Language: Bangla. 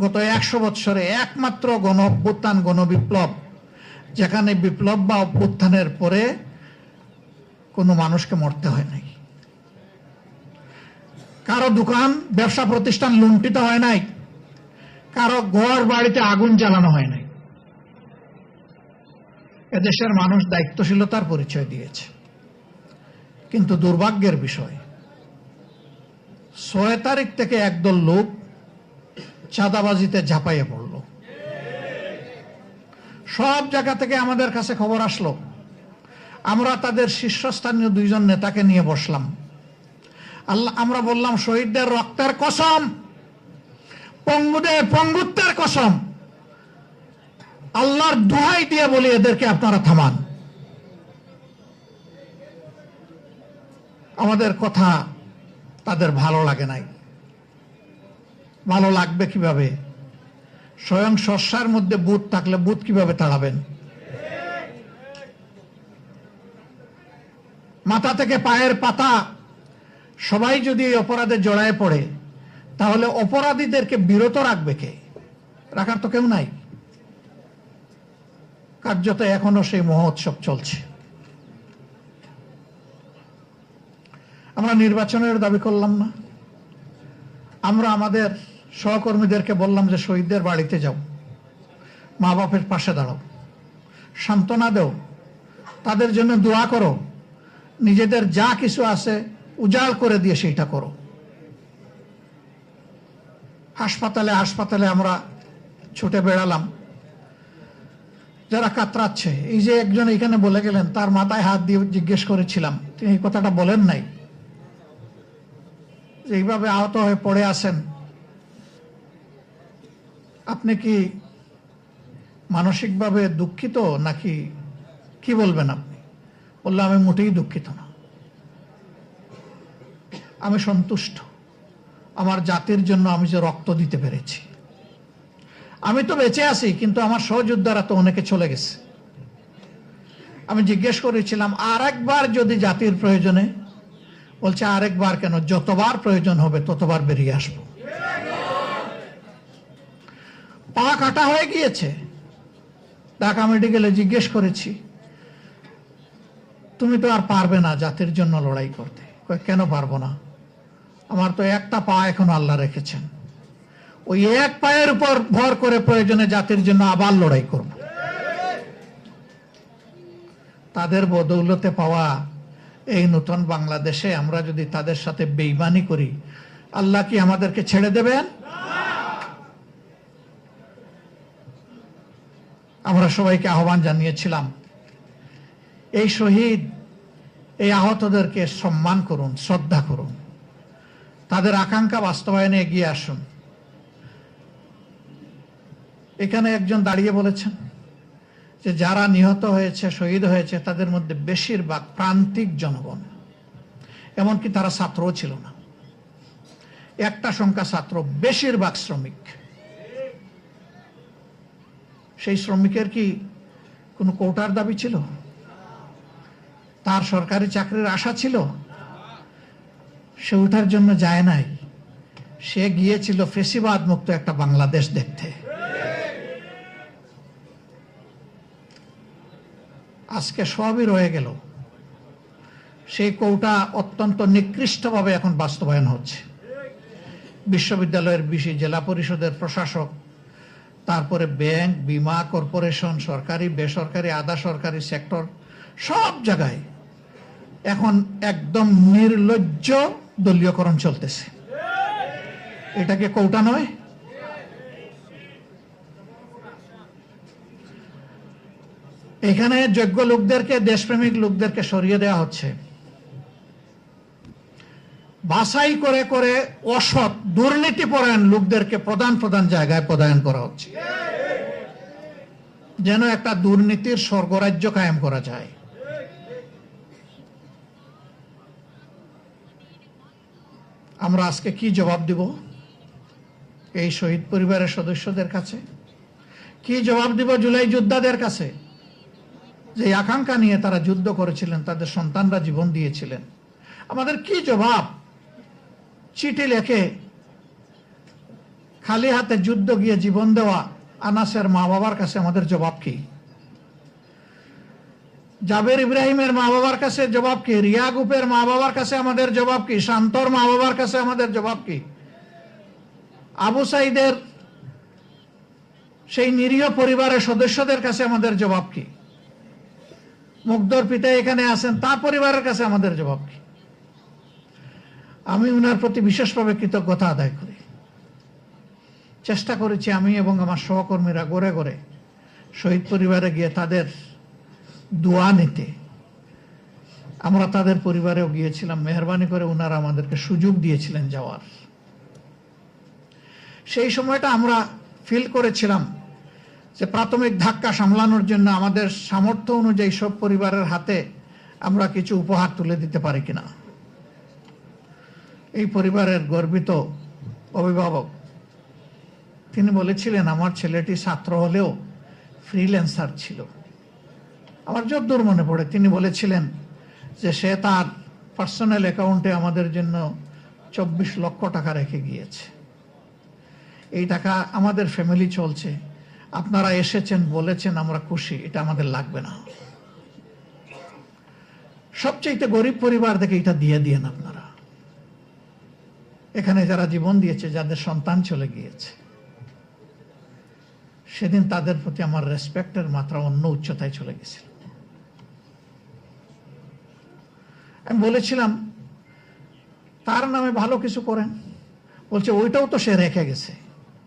গত 100 বছরে একমাত্র গণ অভ্যুত্থান, গণবিপ্লব, যেখানে বিপ্লব বা অভ্যুত্থানের পরে কোনো মানুষকে মরতে হয় নাই, কারো দোকান ব্যবসা প্রতিষ্ঠান লুণ্ঠিত হয় নাই, কারো ঘর বাড়িতে আগুন জ্বালানো হয় নাই। এদেশের মানুষ দায়িত্বশীলতার পরিচয় দিয়েছে। কিন্তু দুর্ভাগ্যের বিষয়, 6 তারিখ থেকে একদল লোক চাঁদাবাজিতে ঝাঁপাইয়ে পড়ল। সব জায়গা থেকে আমাদের কাছে খবর আসলো। আমরা তাদের শীর্ষস্থানীয় 2 জন নেতাকে নিয়ে বসলাম। আমরা বললাম, শহীদদের রক্তের কসম, পঙ্গুদের পঙ্গুত্বের কসম, আল্লাহর দোহাই দিয়ে বলি, এদেরকে আপনারা থামান। আমাদের কথা তাদের ভালো লাগে নাই। ভালো লাগবে কিভাবে? স্বয়ং শস্যার মধ্যে ভূত থাকলে ভূত কিভাবে তাড়াবেন? মাথা থেকে পায়ের পাতা সবাই যদি এই অপরাধে জড়ায় পড়ে, তাহলে অপরাধীদেরকে বিরত রাখবে কে? রাখার তো কেউ নাই। কার্যত এখনো সেই মহোৎসব চলছে। আমরা নির্বাচনের দাবি করলাম না। আমরা আমাদের সহকর্মীদেরকে বললাম যে শহীদদের বাড়িতে যাও, মা বাপের পাশে দাঁড়াও, সান্ত্বনা দাও, তাদের জন্য দোয়া করো, নিজেদের যা কিছু আছে উজাড় করে দিয়ে সেইটা করো। হাসপাতালে হাসপাতালে আমরা ছুটে বেড়ালাম। যারা কাতরাচ্ছে, এই যে একজন এখানে বলে গেলেন, তার মাথায় হাত দিয়ে জিজ্ঞেস করেছিলাম, তিনি এই কথাটা বলেন নাই, যে এইভাবে আহত হয়ে পড়ে আছেন, আপনি কি মানসিকভাবে দুঃখিত নাকি কি বলবেন আপনি? বললাম, আমি মোটেই দুঃখিত না, আমি সন্তুষ্ট। আমার জাতির জন্য আমি যে রক্ত দিতে পেরেছি, আমি তো বেঁচে আছি, কিন্তু আমার সহযোদ্ধারা তো অনেকে চলে গেছে। আমি জিজ্ঞেস করেছিলাম, আর একবার যদি জাতির প্রয়োজনে? বলছে, আরেকবার কেন, যতবার প্রয়োজন হবে ততবার বেরিয়ে আসবো। পা কাটা হয়ে গিয়েছে। ঢাকা মেডিকেলে জিজ্ঞেস করেছি, তুমি তো আর পারবে না জাতির জন্য লড়াই করতে। কেন পারবো না? আমার তো একটা পা এখন আল্লাহ রেখেছেন, ওই এক পায়ের উপর ভর করে প্রয়োজনে জাতির জন্য আবার লড়াই করব। তাদের বদৌলতে পাওয়া এই নতুন বাংলাদেশে আমরা যদি তাদের সাথে বেঈমানি করি, আল্লাহ কি আমাদেরকে ছেড়ে দেবেন? আমরা সবাইকে আহ্বান জানিয়েছিলাম, এই শহীদ, এই আহতদেরকে সম্মান করুন, শ্রদ্ধা করুন, তাদের আকাঙ্ক্ষা বাস্তবায়নে এগিয়ে আসুন। এখানে একজন দাঁড়িয়ে বলেছেন যে যারা নিহত হয়েছে, শহীদ হয়েছে, তাদের মধ্যে বেশিরভাগ প্রান্তিক জনগণ, এমনকি তারা ছাত্রও ছিল না। একটা সংখ্যা ছাত্র, বেশিরভাগ শ্রমিক। সেই শ্রমিকের কি কোনো কোটার দাবি ছিল? তার সরকারি চাকরির আশা ছিল? সে ওঠার জন্য যায় নাই, সে গিয়েছিল ফেসিবাদ মুক্ত একটা বাংলাদেশ দেখতে। আজকে সবই রয়ে গেল। সেই কোটা অত্যন্ত নিকৃষ্টভাবে এখন বাস্তবায়ন হচ্ছে। বিশ্ববিদ্যালয়ের বিশি, জেলা পরিষদের প্রশাসক, তারপরে ব্যাংক, বিমা, কর্পোরেশন, সরকারি, বেসরকারি, আধা সরকারি সেক্টর, সব জায়গায় এখন একদম নির্লজ্জ দলীয়করণ চলতেছে। এটাকে কোটা নয়? এখানে যোগ্য লোকদেরকে, দেশপ্রেমিক লোকদেরকে সরিয়ে দেওয়া হচ্ছে। বাছাই করে করে অসৎ, দুর্নীতিপরায়ণ লোকদেরকে প্রধান প্রধান জায়গায় পদায়ন করা হচ্ছে, যেন একটা দুর্নীতির স্বর্গরাজ্য কায়েম করা যায়। আমরা আজকে কি জবাব দিব এই শহীদ পরিবারের সদস্যদের কাছে? কি জবাব দিব জুলাই যোদ্ধাদের কাছে, যে আকাঙ্ক্ষা নিয়ে তারা যুদ্ধ করেছিলেন, তাদের সন্তানরা জীবন দিয়েছিলেন? আমাদের কি জবাব? চিঠি লেখে খালি হাতে যুদ্ধ গিয়ে জীবন দেওয়া আনাসের মা বাবার কাছে আমাদের জবাব কি? জাবের ইব্রাহিমের মা বাবার কাছে জবাব কি? রিয়া গুপের মা বাবার কাছে আমাদের জবাব কি? শান্তর মা বাবার কাছে আমাদের জবাব কি? আবু সাইদের সেই নিরীহ পরিবারের সদস্যদের কাছে আমাদের জবাব কি? মুগ্ধর পিতা এখানে আছেন, তার পরিবারের কাছে আমাদের জবাব কি? আমি উনার প্রতি বিশেষভাবে কৃতজ্ঞতা আদায় করি। চেষ্টা করেছি আমি এবং আমার সহকর্মীরা গড়ে গড়ে শহীদ পরিবারে গিয়ে তাদের দোয়া নিতে। আমরা তাদের পরিবারেও গিয়েছিলাম, মেহরবানি করে উনারা আমাদেরকে সুযোগ দিয়েছিলেন যাওয়ার। সেই সময়টা আমরা ফিল করেছিলাম যে প্রাথমিক ধাক্কা সামলানোর জন্য আমাদের সামর্থ্য অনুযায়ী সব পরিবারের হাতে আমরা কিছু উপহার তুলে দিতে পারি কিনা। এই পরিবারের গর্বিত অভিভাবক তিনি বলেছিলেন, আমার ছেলেটি ছাত্র হলেও ফ্রিল্যান্সার ছিল। আমার যতদূর মনে পড়ে তিনি বলেছিলেন যে সে তার পার্সোনাল অ্যাকাউন্টে আমাদের জন্য 24 লক্ষ টাকা রেখে গিয়েছে। এই টাকা আমাদের ফ্যামিলি চলছে, আপনারা এসেছেন বলেছেন আমরা খুশি, এটা আমাদের লাগবে না। সবচেয়ে গরিব পরিবার থেকে এটা দিয়ে দিয়েন আপনারা। এখানে যারা জীবন দিয়েছে, যাদের সন্তান চলে গিয়েছে, সেদিন তাদের প্রতি আমার রেসপেক্টের মাত্রা অন্য উচ্চতায় চলে গেছিল। আমি বলেছিলাম তার নামে ভালো কিছু করেন, বলছে ওইটাও তো সে রেখে গেছে।